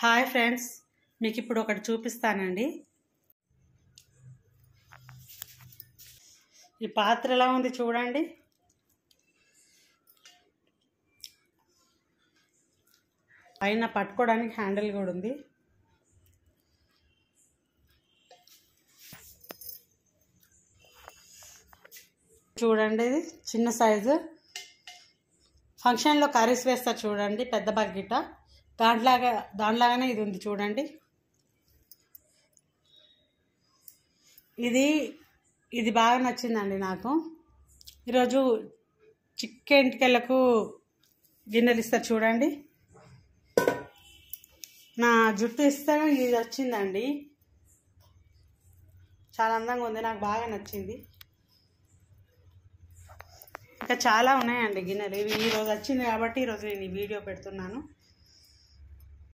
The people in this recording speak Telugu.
హాయ్ ఫ్రెండ్స్, మీకు ఇప్పుడు ఒకటి చూపిస్తానండి. ఈ పాత్ర ఎలా ఉంది చూడండి. పైన పట్టుకోవడానికి హ్యాండిల్ కూడా ఉంది. చూడండి, ఇది చిన్న సైజు. ఫంక్షన్లో కర్రీస్ వేస్తారు చూడండి, పెద్ద బకెట్. దానిలాగానే ఇది ఉంది చూడండి. ఇది బాగా నచ్చిందండి నాకు. ఈరోజు చికెన్ ఎంటికలకు గిన్నెలు ఇస్తారు చూడండి. నా జుట్టు ఇస్తే ఇది వచ్చిందండి. చాలా అందంగా ఉంది, నాకు బాగా నచ్చింది. ఇంకా చాలా ఉన్నాయండి గిన్నెలు. ఇవి ఈరోజు వచ్చింది కాబట్టి ఈరోజు నేను ఈ వీడియో పెడుతున్నాను.